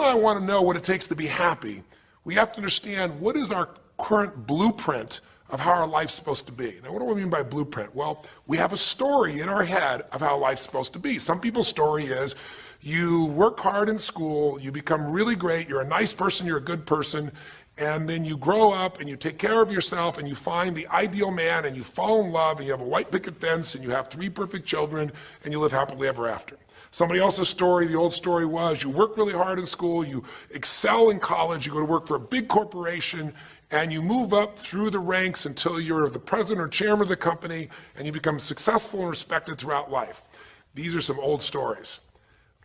I want to know what it takes to be happy, we have to understand what is our current blueprint of how our life's supposed to be. Now, what do I mean by blueprint? Well, we have a story in our head of how life's supposed to be. Some people's story is you work hard in school, you become really great, you're a nice person, you're a good person, and then you grow up and you take care of yourself and you find the ideal man and you fall in love and you have a white picket fence and you have 3 perfect children and you live happily ever after. Somebody else's story, the old story was you work really hard in school, you excel in college, you go to work for a big corporation, and you move up through the ranks until you're the president or chairman of the company and you become successful and respected throughout life. These are some old stories.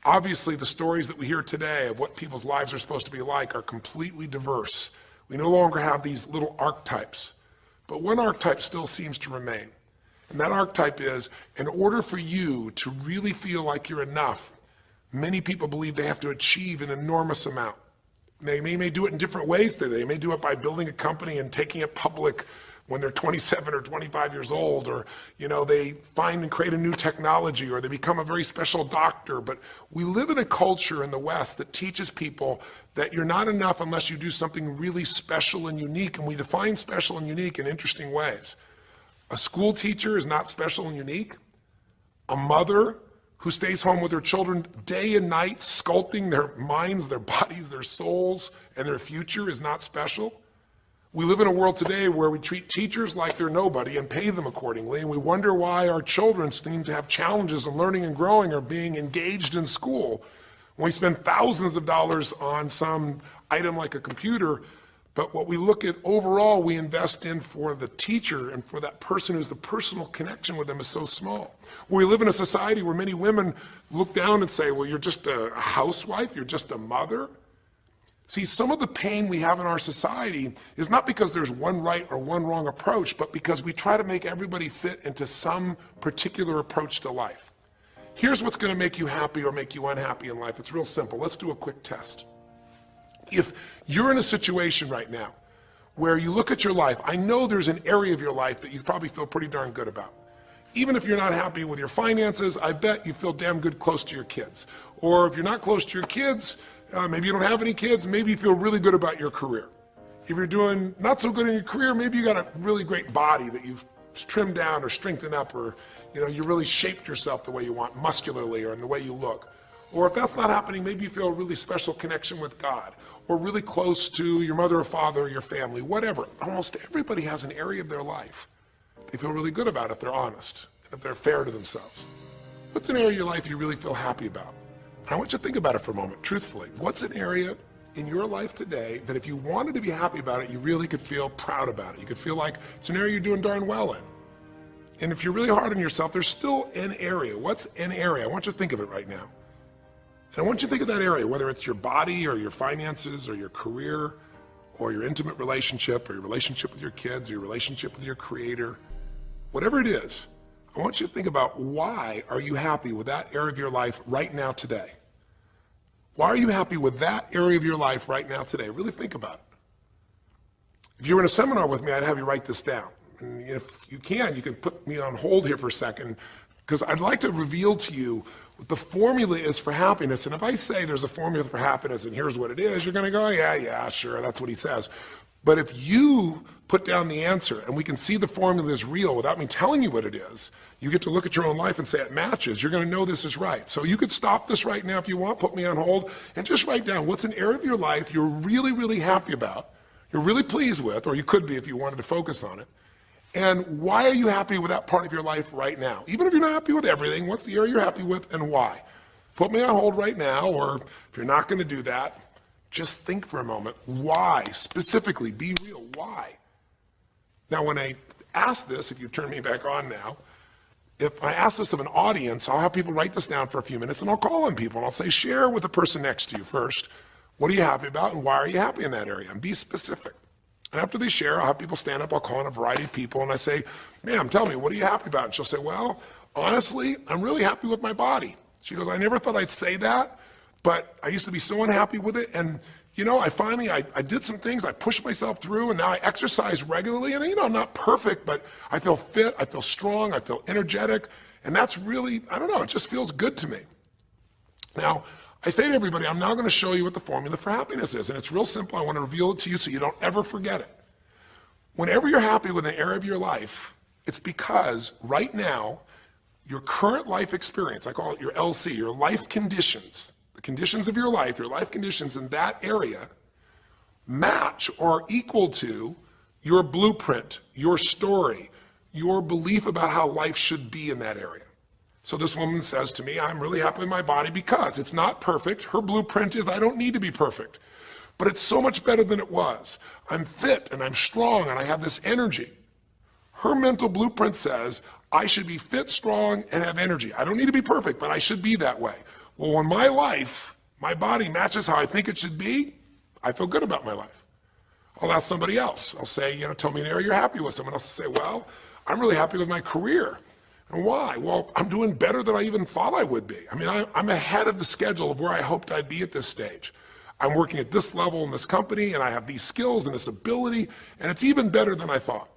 Obviously, the stories that we hear today of what people's lives are supposed to be like are completely diverse. We no longer have these little archetypes, but one archetype still seems to remain. And that archetype is, in order for you to really feel like you're enough, many people believe they have to achieve an enormous amount. They may do it in different ways today. They may do it by building a company and taking it public when they're 27 or 25 years old, or they find and create a new technology, or they become a very special doctor. But we live in a culture in the West that teaches people that you're not enough unless you do something really special and unique, and we define special and unique in interesting ways. A school teacher is not special and unique. A mother who stays home with her children day and night, sculpting their minds, their bodies, their souls, and their future is not special. We live in a world today where we treat teachers like they're nobody and pay them accordingly, and we wonder why our children seem to have challenges in learning and growing or being engaged in school. When we spend thousands of dollars on some item like a computer, but what we look at overall we invest in for the teacher and for that person who's the personal connection with them is so small. We live in a society where many women look down and say, well, you're just a housewife, you're just a mother. See, some of the pain we have in our society is not because there's one right or one wrong approach, but because we try to make everybody fit into some particular approach to life. Here's what's going to make you happy or make you unhappy in life. It's real simple. Let's do a quick test. If you're in a situation right now where you look at your life, I know there's an area of your life that you probably feel pretty darn good about. Even if you're not happy with your finances, I bet you feel damn good close to your kids. Or if you're not close to your kids, maybe you don't have any kids, maybe you feel really good about your career. If you're doing not so good in your career, maybe you got a really great body that you've trimmed down or strengthened up, or you really shaped yourself the way you want, muscularly, or in the way you look. Or if that's not happening, maybe you feel a really special connection with God, or really close to your mother or father or your family, whatever. Almost everybody has an area of their life they feel really good about if they're honest, and if they're fair to themselves. What's an area of your life you really feel happy about? I want you to think about it for a moment, truthfully. What's an area in your life today that if you wanted to be happy about it, you really could feel proud about it? You could feel like it's an area you're doing darn well in. And if you're really hard on yourself, there's still an area. What's an area? I want you to think of it right now. And I want you to think of that area, whether it's your body or your finances or your career or your intimate relationship or your relationship with your kids or your relationship with your creator, whatever it is. I want you to think about, why are you happy with that area of your life right now today? Why are you happy with that area of your life right now today? Really think about it. If you were in a seminar with me, I'd have you write this down. And if you can put me on hold here for a second, because I'd like to reveal to you what the formula is for happiness. And if I say there's a formula for happiness and here's what it is, you're going to go, yeah, sure, that's what he says. But if you put down the answer and we can see the formula is real without me telling you what it is, you get to look at your own life and say it matches. You're going to know this is right. So you could stop this right now if you want, put me on hold, and just write down what's an area of your life you're really, really happy about, you're really pleased with, or you could be if you wanted to focus on it. And why are you happy with that part of your life right now? Even if you're not happy with everything, what's the area you're happy with and why? Put me on hold right now, or if you're not going to do that, just think for a moment. Why? Specifically, be real. Why? Now, when I ask this, if you turn me back on now, if I ask this of an audience, I'll have people write this down for a few minutes, and I'll call on people, and I'll say, share with the person next to you first. What are you happy about, and why are you happy in that area? And be specific. And after they share, I'll have people stand up, I'll call on a variety of people, and I say, ma'am, tell me, what are you happy about? And she'll say, well, honestly, I'm really happy with my body. She goes, I never thought I'd say that, but I used to be so unhappy with it, and I did some things, I pushed myself through, and now I exercise regularly, and I'm not perfect, but I feel fit, I feel strong, I feel energetic, and that's really, it just feels good to me. Now, I say to everybody, I'm now going to show you what the formula for happiness is. And it's real simple. I want to reveal it to you so you don't ever forget it. Whenever you're happy with an area of your life, it's because right now, your current life experience, I call it your LC, your life conditions, the conditions of your life conditions in that area match or are equal to your blueprint, your story, your belief about how life should be in that area. So this woman says to me, I'm really happy with my body because it's not perfect. Her blueprint is I don't need to be perfect, but it's so much better than it was. I'm fit and I'm strong and I have this energy. Her mental blueprint says I should be fit, strong, and have energy. I don't need to be perfect, but I should be that way. Well, when my life, my body matches how I think it should be, I feel good about my life. I'll ask somebody else. I'll say, tell me an area you're happy with. Someone else will say, well, I'm really happy with my career. And why? Well, I'm doing better than I even thought I would be. I mean, I'm ahead of the schedule of where I hoped I'd be at this stage. I'm working at this level in this company, and I have these skills and this ability, and it's even better than I thought.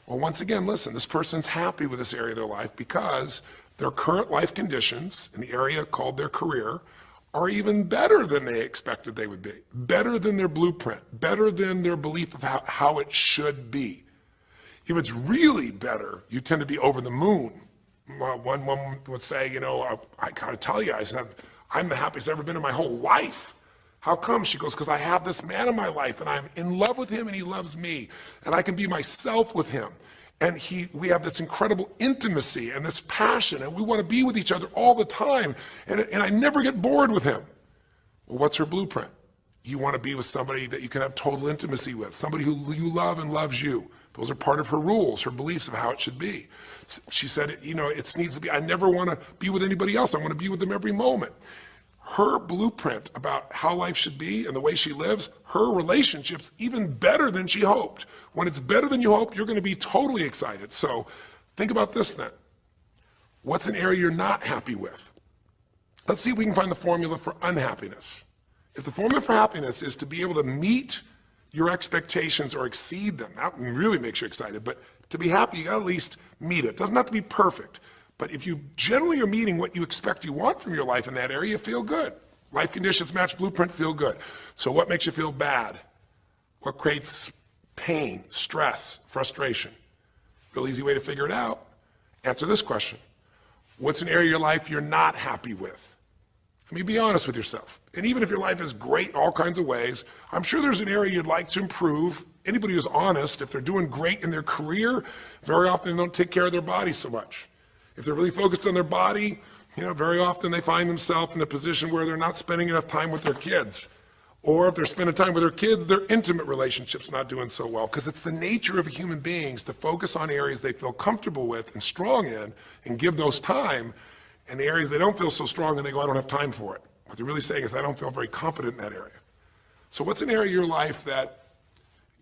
Well, once again, listen, this person's happy with this area of their life because their current life conditions in the area called their career are even better than they expected they would be, better than their blueprint, better than their belief of how it should be. If it's really better, you tend to be over the moon. One woman would say, I gotta tell you, I said, I'm the happiest I've ever been in my whole life. How come? She goes, because I have this man in my life and I'm in love with him and he loves me and I can be myself with him. And we have this incredible intimacy and this passion and we want to be with each other all the time and I never get bored with him. Well, what's her blueprint? You want to be with somebody that you can have total intimacy with, somebody who you love and loves you. Those are part of her rules, her beliefs of how it should be. She said, it needs to be, I never want to be with anybody else. I want to be with them every moment. Her blueprint about how life should be and the way she lives, her relationship's even better than she hoped. When it's better than you hope, you're going to be totally excited. So think about this then. What's an area you're not happy with? Let's see if we can find the formula for unhappiness. If the formula for happiness is to be able to meet your expectations or exceed them, that really makes you excited, but to be happy, you got to at least meet it. It doesn't have to be perfect. But if you generally are meeting what you expect you want from your life in that area, you feel good. Life conditions match blueprint, feel good. So what makes you feel bad? What creates pain, stress, frustration? Real easy way to figure it out. Answer this question. What's an area of your life you're not happy with? I mean, be honest with yourself. And even if your life is great in all kinds of ways, I'm sure there's an area you'd like to improve. Anybody who's honest, if they're doing great in their career, very often they don't take care of their body so much. If they're really focused on their body, very often they find themselves in a position where they're not spending enough time with their kids. Or if they're spending time with their kids, their intimate relationship's not doing so well. Because it's the nature of human beings to focus on areas they feel comfortable with and strong in and give those time. And the areas they don't feel so strong and they go, I don't have time for it. What they're really saying is, I don't feel very competent in that area. So what's an area of your life that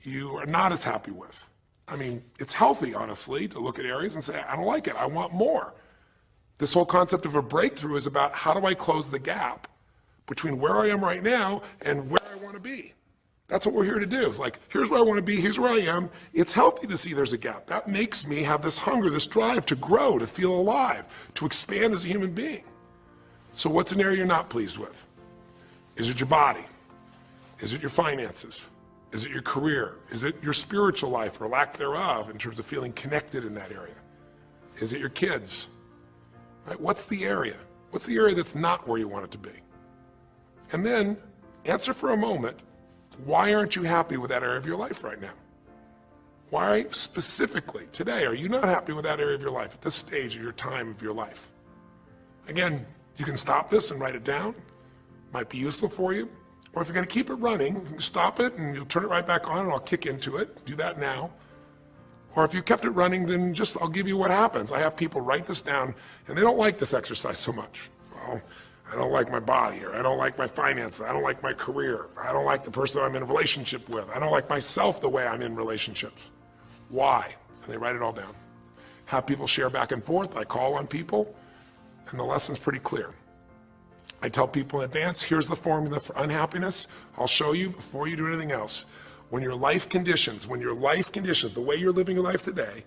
you are not as happy with? I mean, it's healthy, honestly, to look at areas and say, I don't like it, I want more. This whole concept of a breakthrough is about how do I close the gap between where I am right now and where I want to be. That's what we're here to do. It's like, here's where I want to be, here's where I am. It's healthy to see there's a gap. That makes me have this hunger, this drive to grow, to feel alive, to expand as a human being. So what's an area you're not pleased with? Is it your body? Is it your finances? Is it your career? Is it your spiritual life or lack thereof in terms of feeling connected in that area? Is it your kids? Right? What's the area? What's the area that's not where you want it to be? And then answer for a moment, why aren't you happy with that area of your life right now? Why specifically today are you not happy with that area of your life at this stage of your time of your life? Again, you can stop this and write it down. Might be useful for you. Or if you're going to keep it running, you can stop it and you'll turn it right back on and I'll kick into it. Do that now. Or if you kept it running, then I'll give you what happens. I have people write this down and they don't like this exercise so much. Well, I don't like my body, or I don't like my finances, I don't like my career, I don't like the person I'm in a relationship with, I don't like myself the way I'm in relationships. Why? And they write it all down. Have people share back and forth. I call on people and the lesson's pretty clear. I tell people in advance, here's the formula for unhappiness. I'll show you before you do anything else. When your life conditions, the way you're living your life today,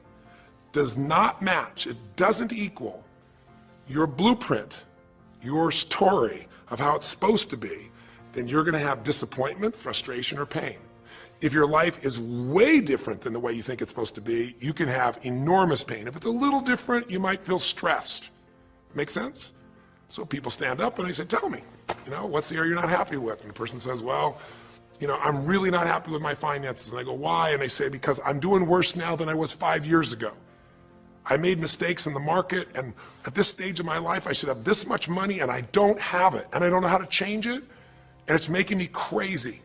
does not match, it doesn't equal your blueprint, your story of how it's supposed to be, then you're gonna have disappointment, frustration, or pain. If your life is way different than the way you think it's supposed to be, you can have enormous pain. If it's a little different, you might feel stressed. Make sense? So people stand up and they say, tell me, what's the area you're not happy with? And the person says, well, I'm really not happy with my finances. And I go, why? And they say, because I'm doing worse now than I was 5 years ago. I made mistakes in the market, and at this stage of my life, I should have this much money, and I don't have it, and I don't know how to change it, and it's making me crazy.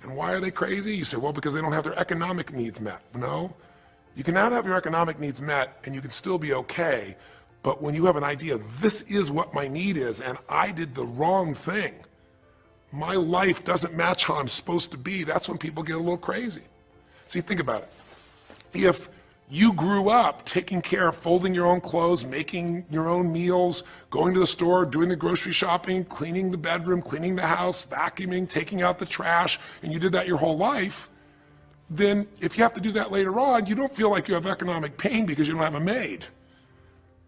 And why are they crazy? You say, well, because they don't have their economic needs met. No, you can not have your economic needs met, and you can still be okay, but when you have an idea, this is what my need is, and I did the wrong thing, my life doesn't match how I'm supposed to be, that's when people get a little crazy. See, think about it. If you grew up taking care of folding your own clothes, making your own meals, going to the store, doing the grocery shopping, cleaning the bedroom, cleaning the house, vacuuming, taking out the trash, and you did that your whole life, then if you have to do that later on, you don't feel like you have economic pain because you don't have a maid.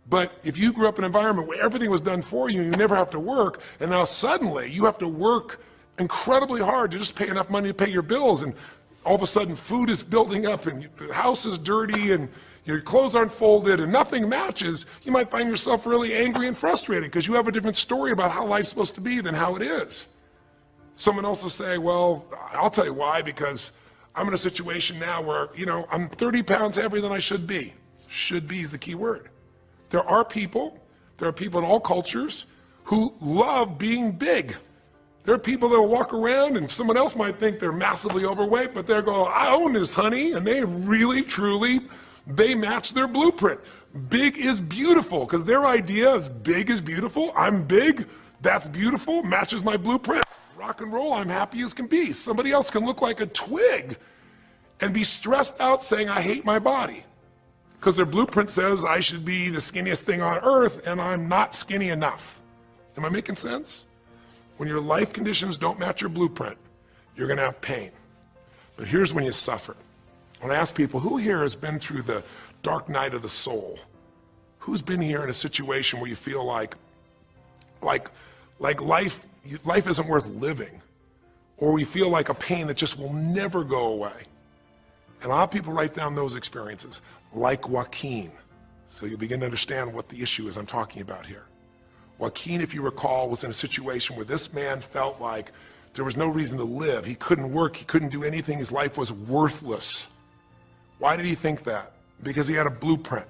But if you grew up in an environment where everything was done for you, you never have to work, and now suddenly you have to work incredibly hard to just pay enough money to pay your bills, and all of a sudden food is building up and the house is dirty and your clothes aren't folded and nothing matches, you might find yourself really angry and frustrated because you have a different story about how life's supposed to be than how it is. Someone else will say, well, I'll tell you why, because I'm in a situation now where, I'm 30 pounds heavier than I should be. Should be is the key word. There are people in all cultures who love being big. There are people that will walk around and someone else might think they're massively overweight, but they're going, I own this, honey, and they really, truly, they match their blueprint. Big is beautiful, because their idea is big is beautiful. I'm big, that's beautiful, matches my blueprint. Rock and roll, I'm happy as can be. Somebody else can look like a twig and be stressed out saying, I hate my body, because their blueprint says I should be the skinniest thing on earth, and I'm not skinny enough. Am I making sense? When your life conditions don't match your blueprint, you're gonna have pain. But here's when you suffer. When I ask people, who here has been through the dark night of the soul? Who's been here in a situation where you feel like life isn't worth living, or we feel like a pain that just will never go away? And a lot of people write down those experiences, like Joaquin. So you'll begin to understand what the issue is I'm talking about here. Joaquin, if you recall, was in a situation where this man felt like there was no reason to live. He couldn't work, he couldn't do anything, his life was worthless. Why did he think that? Because he had a blueprint.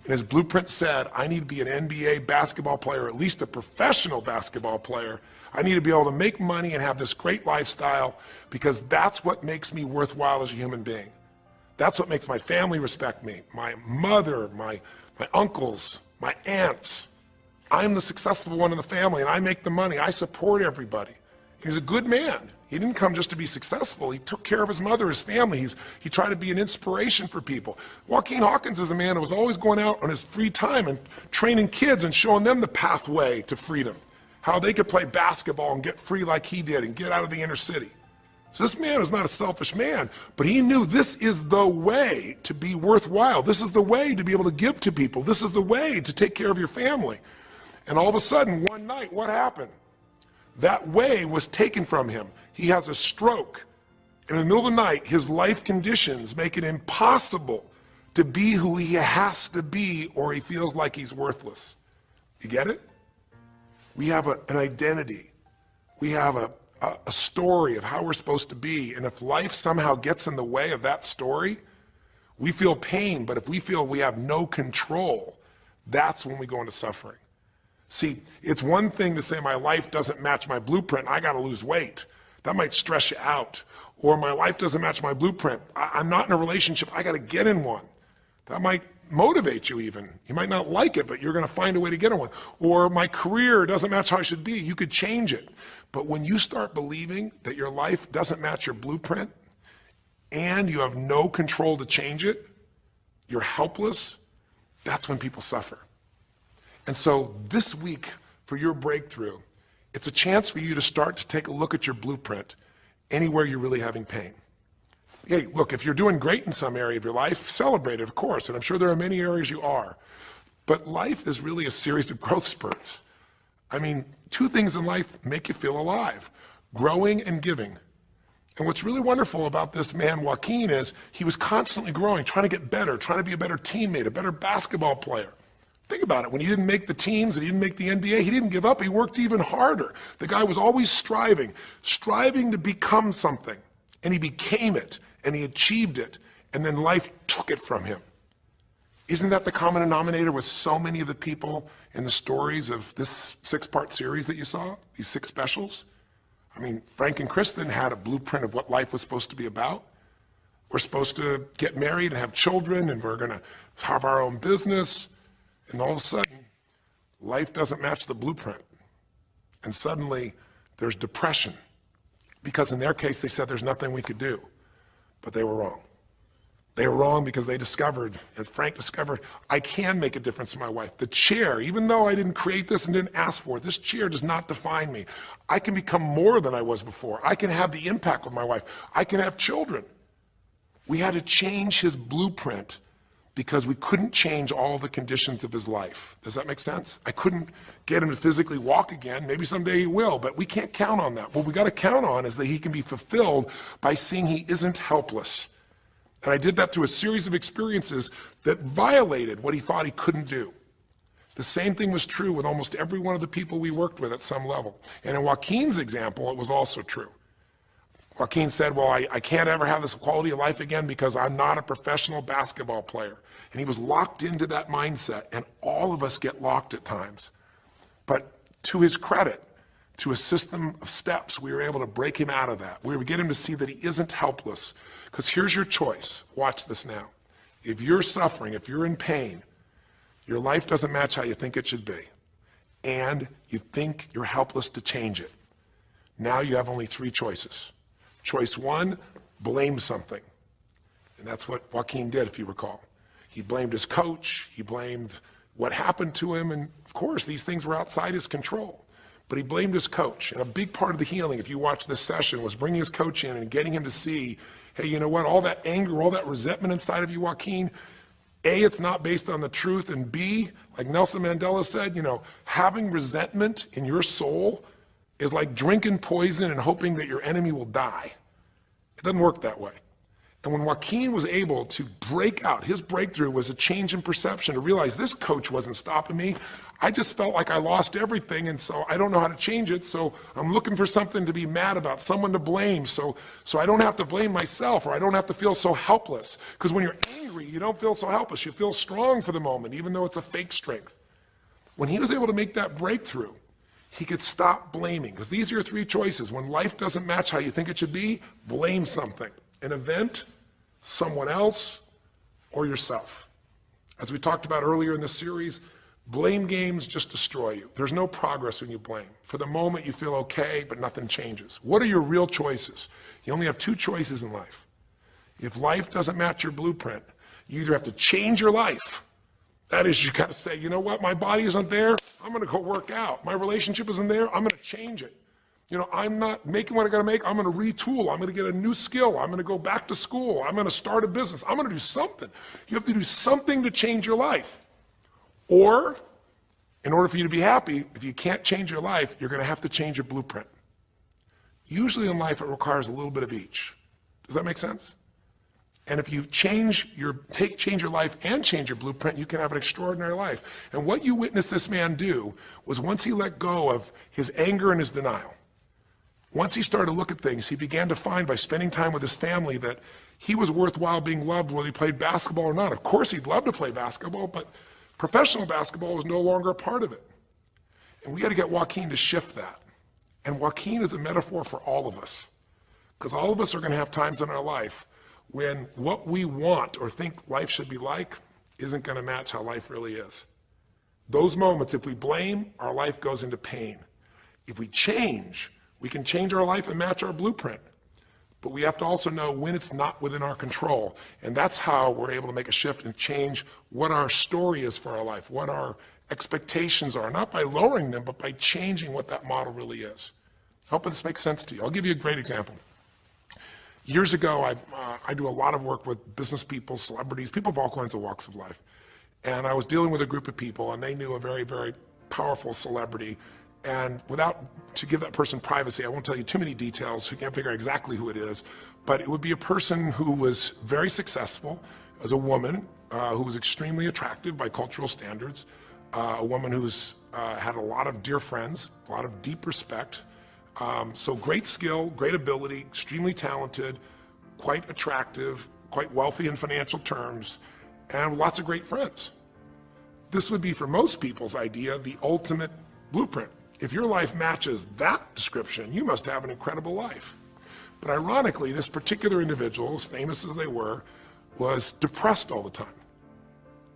And his blueprint said, I need to be an NBA basketball player, at least a professional basketball player. I need to be able to make money and have this great lifestyle, because that's what makes me worthwhile as a human being. That's what makes my family respect me. My mother, my uncles, my aunts. I'm the successful one in the family, and I make the money. I support everybody. He's a good man. He didn't come just to be successful. He took care of his mother, his family. He tried to be an inspiration for people. Joaquin Hawkins is a man who was always going out on his free time and training kids and showing them the pathway to freedom, how they could play basketball and get free like he did and get out of the inner city. So this man is not a selfish man, but he knew this is the way to be worthwhile. This is the way to be able to give to people. This is the way to take care of your family. And all of a sudden, one night, what happened? That way was taken from him. He has a stroke. And in the middle of the night, his life conditions make it impossible to be who he has to be, or he feels like he's worthless. You get it? We have an identity. We have a story of how we're supposed to be. And if life somehow gets in the way of that story, we feel pain. But if we feel we have no control, that's when we go into suffering. See, it's one thing to say my life doesn't match my blueprint, I gotta lose weight. That might stress you out. Or my life doesn't match my blueprint, I'm not in a relationship, I gotta get in one. That might motivate you even. You might not like it, but you're gonna find a way to get in one. Or my career doesn't match how I should be, you could change it. But when you start believing that your life doesn't match your blueprint, and you have no control to change it, you're helpless, that's when people suffer. And so this week, for your breakthrough, it's a chance for you to start to take a look at your blueprint anywhere you're really having pain. Hey, look, if you're doing great in some area of your life, celebrate it, of course, and I'm sure there are many areas you are. But life is really a series of growth spurts. I mean, two things in life make you feel alive: growing and giving. And what's really wonderful about this man, Joaquin, is he was constantly growing, trying to get better, trying to be a better teammate, a better basketball player. Think about it. When he didn't make the teams and he didn't make the NBA, he didn't give up. He worked even harder. The guy was always striving to become something. And he became it, and he achieved it, and then life took it from him. Isn't that the common denominator with so many of the people in the stories of this 6-part series that you saw, these 6 specials? I mean, Frank and Kristen had a blueprint of what life was supposed to be about. We're supposed to get married and have children, and we're going to have our own business. And all of a sudden, life doesn't match the blueprint. And suddenly, there's depression. Because in their case, they said there's nothing we could do. But they were wrong. They were wrong because they discovered, and Frank discovered, I can make a difference in my wife. The chair, even though I didn't create this and didn't ask for it, this chair does not define me. I can become more than I was before. I can have the impact with my wife. I can have children. We had to change his blueprint because we couldn't change all the conditions of his life. Does that make sense? I couldn't get him to physically walk again. Maybe someday he will, but we can't count on that. What we got to count on is that he can be fulfilled by seeing he isn't helpless. And I did that through a series of experiences that violated what he thought he couldn't do. The same thing was true with almost every one of the people we worked with at some level. And in Joaquin's example, it was also true. Joaquin said, well, I can't ever have this quality of life again because I'm not a professional basketball player. And he was locked into that mindset, and all of us get locked at times. But to his credit, to a system of steps, we were able to break him out of that. We were able to get him to see that he isn't helpless. Because here's your choice. Watch this now. If you're suffering, if you're in pain, your life doesn't match how you think it should be, and you think you're helpless to change it, now you have only 3 choices. Choice 1, blame something. And that's what Joaquin did, if you recall. He blamed his coach. He blamed what happened to him. And of course, these things were outside his control. But he blamed his coach. And a big part of the healing, if you watch this session, was bringing his coach in and getting him to see, hey, you know what, all that anger, all that resentment inside of you, Joaquin, A, it's not based on the truth, and B, like Nelson Mandela said, you know, having resentment in your soul is like drinking poison and hoping that your enemy will die. It doesn't work that way. And when Joaquin was able to break out, his breakthrough was a change in perception, to realize this coach wasn't stopping me. I just felt like I lost everything, and so I don't know how to change it, so I'm looking for something to be mad about, someone to blame, so I don't have to blame myself, or I don't have to feel so helpless. Because when you're angry, you don't feel so helpless. You feel strong for the moment, even though it's a fake strength. When he was able to make that breakthrough, he could stop blaming. Because these are your 3 choices. When life doesn't match how you think it should be, blame something. An event, someone else, or yourself. As we talked about earlier in this series, blame games just destroy you. There's no progress when you blame. For the moment, you feel okay, but nothing changes. What are your real choices? You only have 2 choices in life. If life doesn't match your blueprint, you either have to change your life. That is, you got to say, you know what, my body isn't there, I'm going to go work out. My relationship isn't there, I'm going to change it. You know, I'm not making what I got to make, I'm going to retool, I'm going to get a new skill, I'm going to go back to school, I'm going to start a business, I'm going to do something. You have to do something to change your life. Or, in order for you to be happy, if you can't change your life, you're going to have to change your blueprint. Usually in life, it requires a little bit of each. Does that make sense? And if you change your life and change your blueprint, you can have an extraordinary life. And what you witnessed this man do was, once he let go of his anger and his denial, once he started to look at things, he began to find, by spending time with his family, that he was worthwhile being loved whether he played basketball or not. Of course, he'd love to play basketball, but professional basketball was no longer a part of it. And we got to get Joaquin to shift that. And Joaquin is a metaphor for all of us. Because all of us are going to have times in our life when what we want or think life should be like isn't going to match how life really is. Those moments, if we blame, our life goes into pain. If we change, we can change our life and match our blueprint. But we have to also know when it's not within our control. And that's how we're able to make a shift and change what our story is for our life, what our expectations are, not by lowering them, but by changing what that model really is. I hope this makes sense to you. I'll give you a great example. Years ago, I do a lot of work with business people, celebrities, people of all kinds of walks of life. And I was dealing with a group of people, and they knew a very, very powerful celebrity. And to give that person privacy, I won't tell you too many details, you can't figure out exactly who it is, but it would be a person who was very successful as a woman, who was extremely attractive by cultural standards, a woman who's had a lot of dear friends, a lot of deep respect, so great skill, great ability, extremely talented, quite attractive, quite wealthy in financial terms, and lots of great friends. This would be, for most people's idea, the ultimate blueprint. If your life matches that description, you must have an incredible life. But ironically, this particular individual, as famous as they were, was depressed all the time.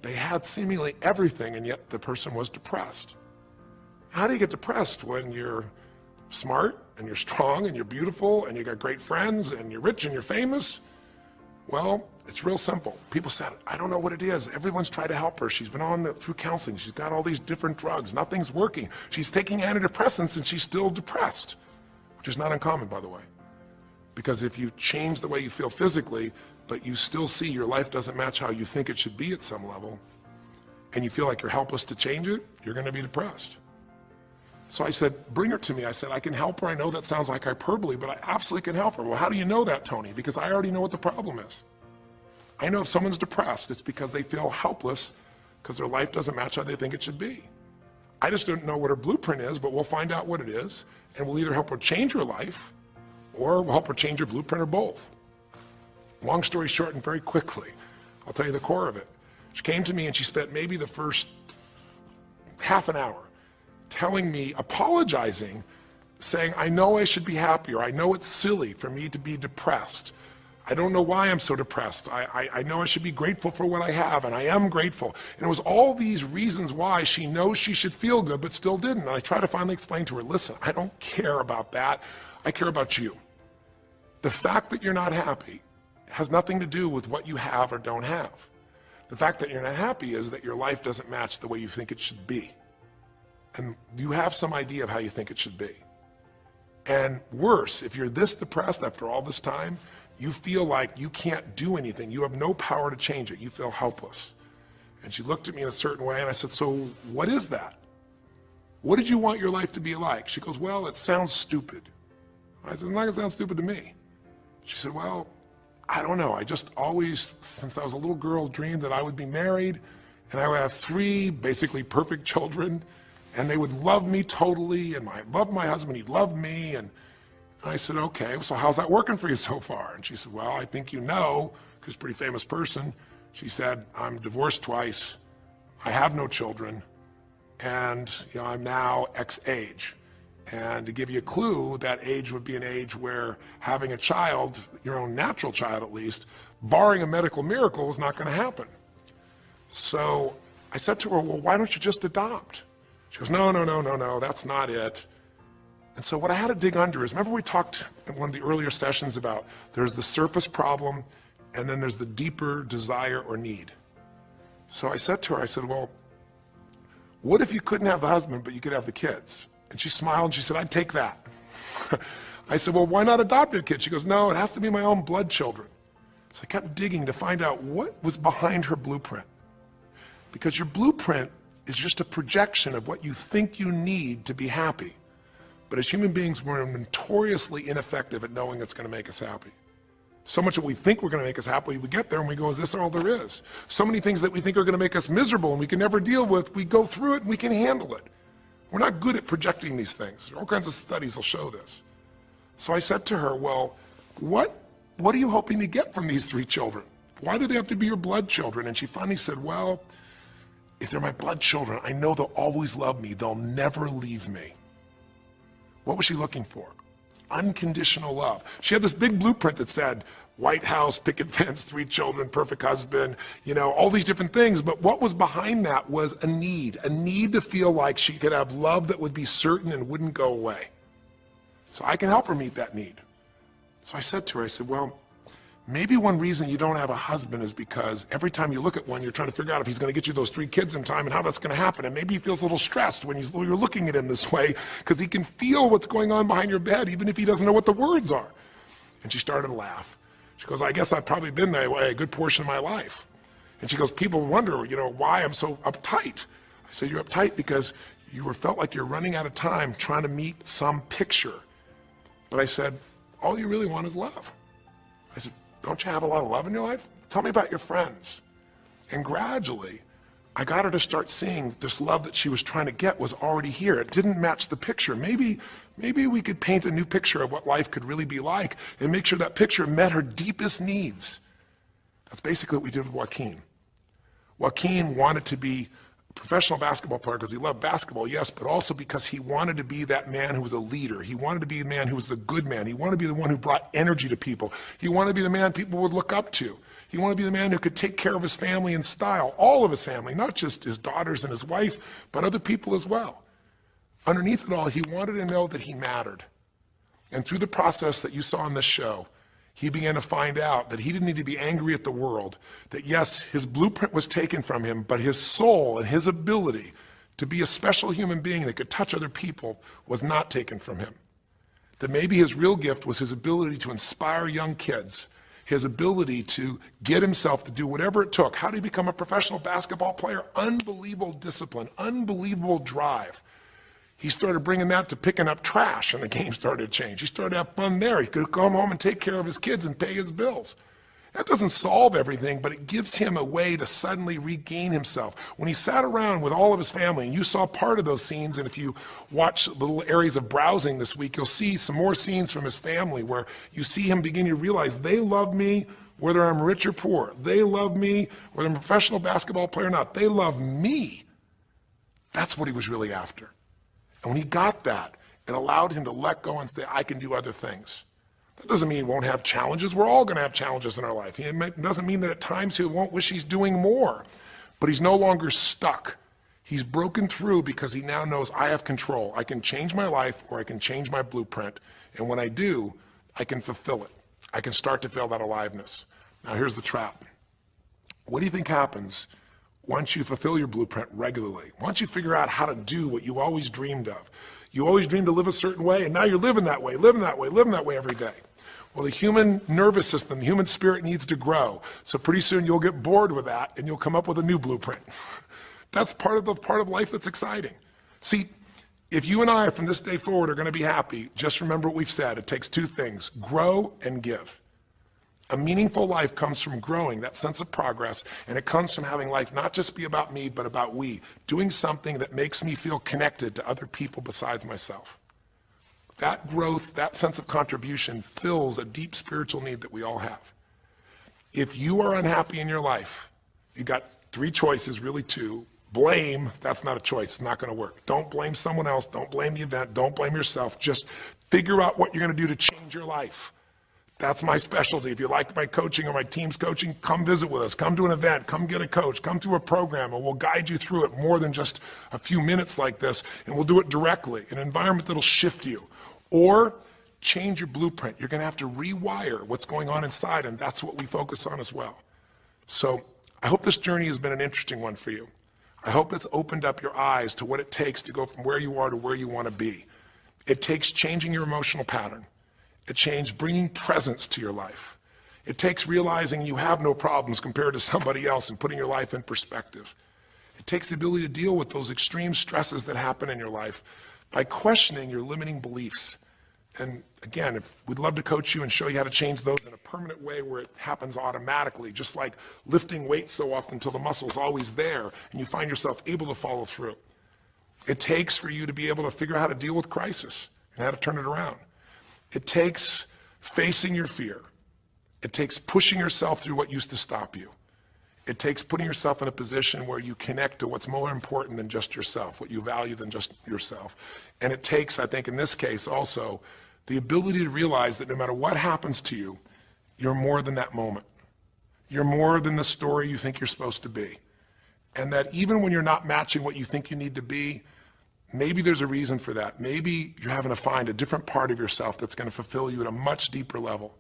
They had seemingly everything, and yet the person was depressed. How do you get depressed when you're smart, and you're strong, and you're beautiful, and you got great friends, and you're rich, and you're famous? Well, it's real simple. People said, I don't know what it is. Everyone's tried to help her. She's been through counseling. She's got all these different drugs. Nothing's working. She's taking antidepressants and she's still depressed, which is not uncommon, by the way. Because if you change the way you feel physically, but you still see your life doesn't match how you think it should be at some level, and you feel like you're helpless to change it, you're going to be depressed. So I said, bring her to me. I said, I can help her. I know that sounds like hyperbole, but I absolutely can help her. Well, how do you know that, Tony? Because I already know what the problem is. I know if someone's depressed, it's because they feel helpless because their life doesn't match how they think it should be. I just don't know what her blueprint is, but we'll find out what it is, and we'll either help her change her life, or we'll help her change her blueprint, or both. Long story short, and very quickly, I'll tell you the core of it. She came to me and she spent maybe the first half an hour telling me, apologizing, saying, I know I should be happier. I know it's silly for me to be depressed. I don't know why I'm so depressed. I know I should be grateful for what I have, and I am grateful. And it was all these reasons why she knows she should feel good, but still didn't. And I tried to finally explain to her, listen, I don't care about that. I care about you. The fact that you're not happy has nothing to do with what you have or don't have. The fact that you're not happy is that your life doesn't match the way you think it should be. And you have some idea of how you think it should be. And worse, if you're this depressed after all this time, you feel like you can't do anything. You have no power to change it. You feel helpless. And she looked at me in a certain way, and I said, so what is that? What did you want your life to be like? She goes, well, it sounds stupid. I said, it's not going to sound stupid to me. She said, well, I don't know. I just always, since I was a little girl, dreamed that I would be married, and I would have 3 basically perfect children, and they would love me totally, and I loved my husband, he'd love me, and I said, okay, so how's that working for you so far? And she said, well, I think you know, because she's a pretty famous person. She said, I'm divorced twice, I have no children, and I'm now X age. And to give you a clue, that age would be an age where having a child, your own natural child at least, barring a medical miracle, is not going to happen. So I said to her, well, why don't you just adopt? She goes, no, that's not it. And so what I had to dig under is, remember we talked in one of the earlier sessions about there's the surface problem and then there's the deeper desire or need. So I said to her, I said, well, what if you couldn't have the husband but you could have the kids? And she smiled and she said, I'd take that. I said, well, why not adopt a kid? She goes, no, it has to be my own blood children. So I kept digging to find out what was behind her blueprint. Because your blueprint is just a projection of what you think you need to be happy. But as human beings, we're notoriously ineffective at knowing it's going to make us happy. So much that we think we're going to make us happy, we get there and we go, is this all there is? So many things that we think are going to make us miserable and we can never deal with, we go through it and we can handle it. We're not good at projecting these things. All kinds of studies will show this. So I said to her, well, what are you hoping to get from these 3 children? Why do they have to be your blood children? And she finally said, well, if they're my blood children, I know they'll always love me. They'll never leave me. What was she looking for? Unconditional love. She had this big blueprint that said, White House, picket fence, 3 children, perfect husband, all these different things. But what was behind that was a need to feel like she could have love that would be certain and wouldn't go away. So I can help her meet that need. So I said to her, I said, well, maybe one reason you don't have a husband is because every time you look at one, you're trying to figure out if he's going to get you those 3 kids in time and how that's going to happen. And maybe he feels a little stressed when you're looking at him this way because he can feel what's going on behind your bed, even if he doesn't know what the words are. And she started to laugh. She goes, I guess I've probably been that way a good portion of my life. And she goes, people wonder, why I'm so uptight. I said, you're uptight because you felt like you're running out of time trying to meet some picture. But I said, all you really want is love. I said, don't you have a lot of love in your life? Tell me about your friends. And gradually, I got her to start seeing this love that she was trying to get was already here. It didn't match the picture. Maybe we could paint a new picture of what life could really be like and make sure that picture met her deepest needs. That's basically what we did with Joaquin. Joaquin wanted to be a professional basketball player because he loved basketball, yes, but also because he wanted to be that man who was a leader. He wanted to be a man who was the good man. He wanted to be the one who brought energy to people. He wanted to be the man people would look up to. He wanted to be the man who could take care of his family in style, all of his family, not just his daughters and his wife, but other people as well. Underneath it all, he wanted to know that he mattered. And through the process that you saw in this show, he began to find out that he didn't need to be angry at the world, that yes, his blueprint was taken from him, but his soul and his ability to be a special human being that could touch other people was not taken from him. That maybe his real gift was his ability to inspire young kids, his ability to get himself to do whatever it took. How did he become a professional basketball player? Unbelievable discipline, unbelievable drive. He started bringing that to picking up trash, and the game started to change. He started to have fun there. He could come home and take care of his kids and pay his bills. That doesn't solve everything, but it gives him a way to suddenly regain himself. When he sat around with all of his family, and you saw part of those scenes, and if you watch little areas of browsing this week, you'll see some more scenes from his family where you see him begin to realize they love me whether I'm rich or poor. They love me whether I'm a professional basketball player or not. They love me. That's what he was really after. And when he got that, it allowed him to let go and say, I can do other things. That doesn't mean he won't have challenges. We're all going to have challenges in our life. It doesn't mean that at times he won't wish he's doing more, but he's no longer stuck. He's broken through because he now knows I have control. I can change my life or I can change my blueprint. And when I do, I can fulfill it. I can start to feel that aliveness. Now here's the trap. What do you think happens once you fulfill your blueprint regularly? Once you figure out how to do what you always dreamed of? You always dreamed to live a certain way, and now you're living that way every day. Well, the human nervous system, the human spirit needs to grow. So pretty soon you'll get bored with that, and you'll come up with a new blueprint. That's part of life that's exciting. See, if you and I from this day forward are going to be happy, just remember what we've said. It takes two things: grow and give. A meaningful life comes from growing, that sense of progress, and it comes from having life not just be about me, but about we, doing something that makes me feel connected to other people besides myself. That growth, that sense of contribution fills a deep spiritual need that we all have. If you are unhappy in your life, you got three choices, really two. Blame, that's not a choice, it's not going to work. Don't blame someone else, don't blame the event, don't blame yourself. Just figure out what you're going to do to change your life. That's my specialty. If you like my coaching or my team's coaching, come visit with us. Come to an event. Come get a coach. Come through a program, and we'll guide you through it more than just a few minutes like this, and we'll do it directly, an environment that'll shift you. Or change your blueprint. You're going to have to rewire what's going on inside, and that's what we focus on as well. So I hope this journey has been an interesting one for you. I hope it's opened up your eyes to what it takes to go from where you are to where you want to be. It takes changing your emotional pattern. It takes bringing presence to your life. It takes realizing you have no problems compared to somebody else and putting your life in perspective. It takes the ability to deal with those extreme stresses that happen in your life by questioning your limiting beliefs. And again, we'd love to coach you and show you how to change those in a permanent way where it happens automatically, just like lifting weights so often until the muscle's always there and you find yourself able to follow through. It takes for you to be able to figure out how to deal with crisis and how to turn it around. It takes facing your fear. It takes pushing yourself through what used to stop you. It takes putting yourself in a position where you connect to what's more important than just yourself, what you value than just yourself. And it takes, I think in this case also, the ability to realize that no matter what happens to you, you're more than that moment. You're more than the story you think you're supposed to be. And that even when you're not matching what you think you need to be, maybe there's a reason for that. Maybe you're having to find a different part of yourself that's going to fulfill you at a much deeper level.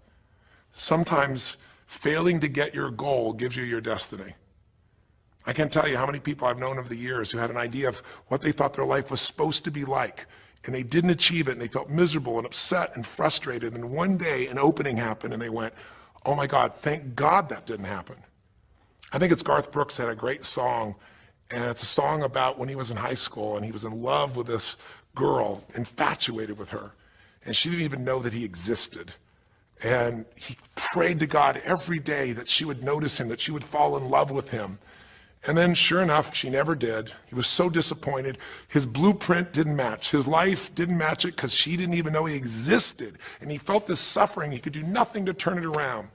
Sometimes failing to get your goal gives you your destiny. I can't tell you how many people I've known over the years who had an idea of what they thought their life was supposed to be like, and they didn't achieve it, and they felt miserable and upset and frustrated, and one day an opening happened, and they went, oh my God, thank God that didn't happen. I think it's Garth Brooks had a great song, And it's a song about when he was in high school and he was in love with this girl, infatuated with her. And she didn't even know that he existed. And he prayed to God every day that she would notice him, that she would fall in love with him. And then sure enough, she never did. He was so disappointed. His blueprint didn't match. His life didn't match it because she didn't even know he existed. And he felt this suffering. He could do nothing to turn it around.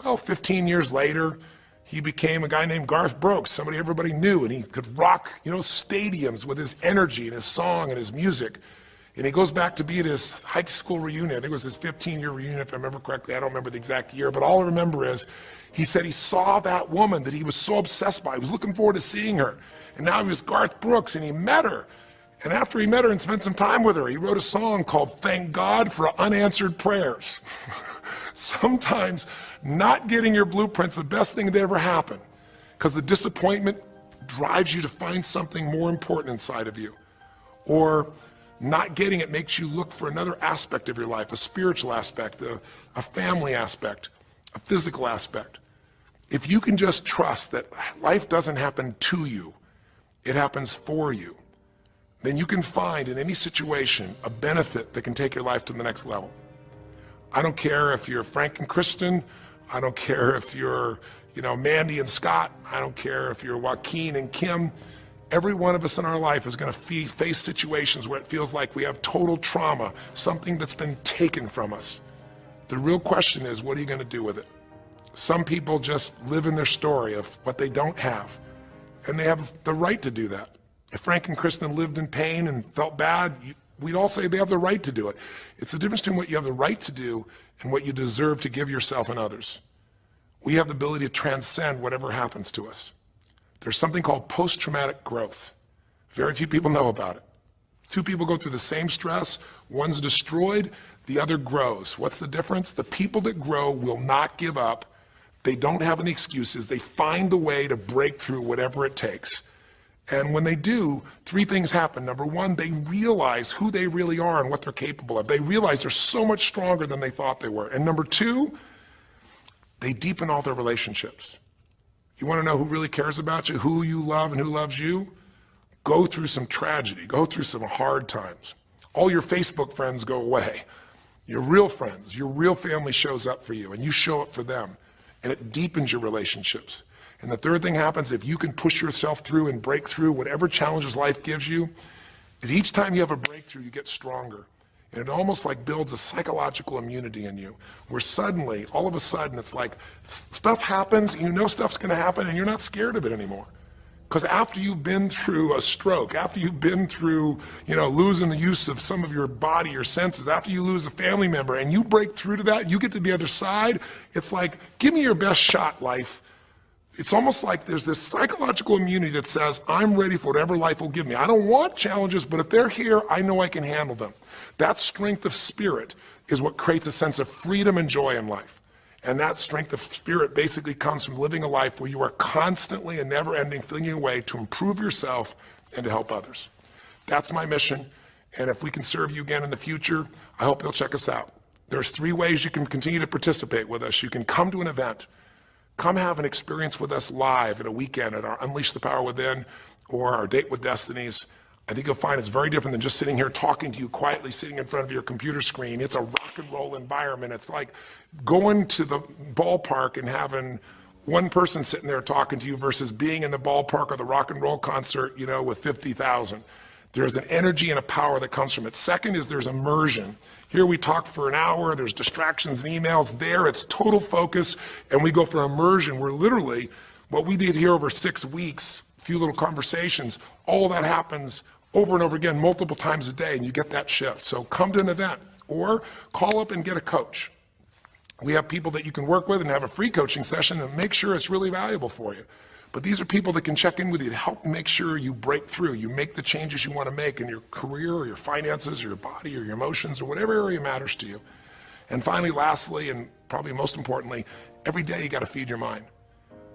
Well, 15 years later, he became a guy named Garth Brooks, somebody everybody knew, and he could rock, stadiums with his energy and his song and his music. And he goes back to be at his high school reunion. I think it was his 15-year reunion, if I remember correctly. I don't remember the exact year, but all I remember is he said he saw that woman that he was so obsessed by. He was looking forward to seeing her. And now he was Garth Brooks, and he met her. And after he met her and spent some time with her, he wrote a song called Thank God for Unanswered Prayers. Sometimes not getting your blueprint's the best thing that ever happened, because the disappointment drives you to find something more important inside of you. Or not getting it makes you look for another aspect of your life, a spiritual aspect, a family aspect, a physical aspect. If you can just trust that life doesn't happen to you, it happens for you, then you can find in any situation a benefit that can take your life to the next level. I don't care if you're Frank and Kristen. I don't care if you're, Mandy and Scott. I don't care if you're Joaquin and Kim. Every one of us in our life is going to face situations where it feels like we have total trauma, something that's been taken from us. The real question is, what are you going to do with it? Some people just live in their story of what they don't have, and they have the right to do that. If Frank and Kristen lived in pain and felt bad, we'd all say they have the right to do it. It's the difference between what you have the right to do and what you deserve to give yourself and others. We have the ability to transcend whatever happens to us. There's something called post-traumatic growth. Very few people know about it. Two people go through the same stress, one's destroyed, the other grows. What's the difference? The people that grow will not give up. They don't have any excuses. They find the way to break through whatever it takes. And when they do, three things happen. Number one, they realize who they really are and what they're capable of. They realize they're so much stronger than they thought they were. And number two, they deepen all their relationships. You want to know who really cares about you, who you love and who loves you? Go through some tragedy, go through some hard times. All your Facebook friends go away. Your real friends, your real family shows up for you and you show up for them, and it deepens your relationships. And the third thing happens, if you can push yourself through and break through whatever challenges life gives you, is each time you have a breakthrough, you get stronger. And it almost like builds a psychological immunity in you, where suddenly, all of a sudden, it's like stuff happens, you know stuff's gonna happen, and you're not scared of it anymore. Because after you've been through a stroke, after you've been through, losing the use of some of your body, your senses, after you lose a family member, and you break through to that, you get to the other side, it's like, give me your best shot, life. It's almost like there's this psychological immunity that says, I'm ready for whatever life will give me. I don't want challenges, but if they're here, I know I can handle them. That strength of spirit is what creates a sense of freedom and joy in life. And that strength of spirit basically comes from living a life where you are constantly and never-ending thinking a way to improve yourself and to help others. That's my mission, and if we can serve you again in the future, I hope you'll check us out. There's 3 ways you can continue to participate with us. You can come to an event. Come have an experience with us live at a weekend at our Unleash the Power Within or our Date with Destinies. I think you'll find it's very different than just sitting here talking to you quietly, sitting in front of your computer screen. It's a rock and roll environment. It's like going to the ballpark and having one person sitting there talking to you versus being in the ballpark or the rock and roll concert, with 50,000. There's an energy and a power that comes from it. Second is there's immersion. Here we talk for an hour, there's distractions and emails. There it's total focus, and we go for immersion where literally what we did here over 6 weeks, a few little conversations, all that happens over and over again, multiple times a day, and you get that shift. So come to an event or call up and get a coach. We have people that you can work with and have a free coaching session and make sure it's really valuable for you. But these are people that can check in with you to help make sure you break through, you make the changes you want to make in your career or your finances or your body or your emotions or whatever area matters to you. And finally, lastly, and probably most importantly, every day you got to feed your mind.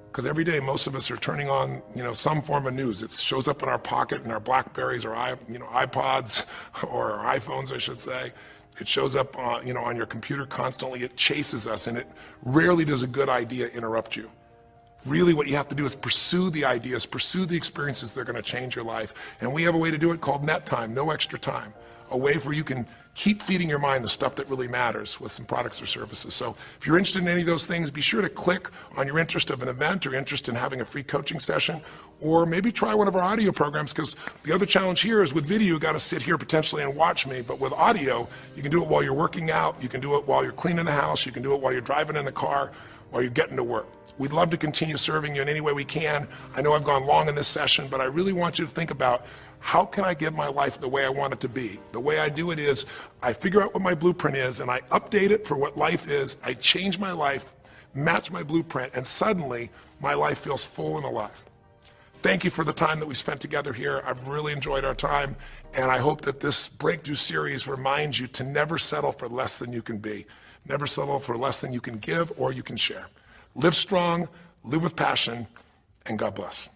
Because every day most of us are turning on, some form of news. It shows up in our pocket, in our Blackberries or iPods or our iPhones, I should say. It shows up on your computer constantly. It chases us, and it rarely does a good idea interrupt you. really what you have to do is pursue the ideas, pursue the experiences that are going to change your life. And we have a way to do it called net time, no extra time. A way where you can keep feeding your mind the stuff that really matters with some products or services. So if you're interested in any of those things, be sure to click on your interest of an event or interest in having a free coaching session, or maybe try one of our audio programs, because the other challenge here is with video, you got to sit here potentially and watch me, but with audio, you can do it while you're working out, you can do it while you're cleaning the house, you can do it while you're driving in the car, while you're getting to work. We'd love to continue serving you in any way we can. I know I've gone long in this session, but I really want you to think about, how can I get my life the way I want it to be? The way I do it is I figure out what my blueprint is and I update it for what life is. I change my life, match my blueprint, and suddenly my life feels full and alive. Thank you for the time that we spent together here. I've really enjoyed our time, and I hope that this breakthrough series reminds you to never settle for less than you can be. Never settle for less than you can give or you can share. Live strong, live with passion, and God bless.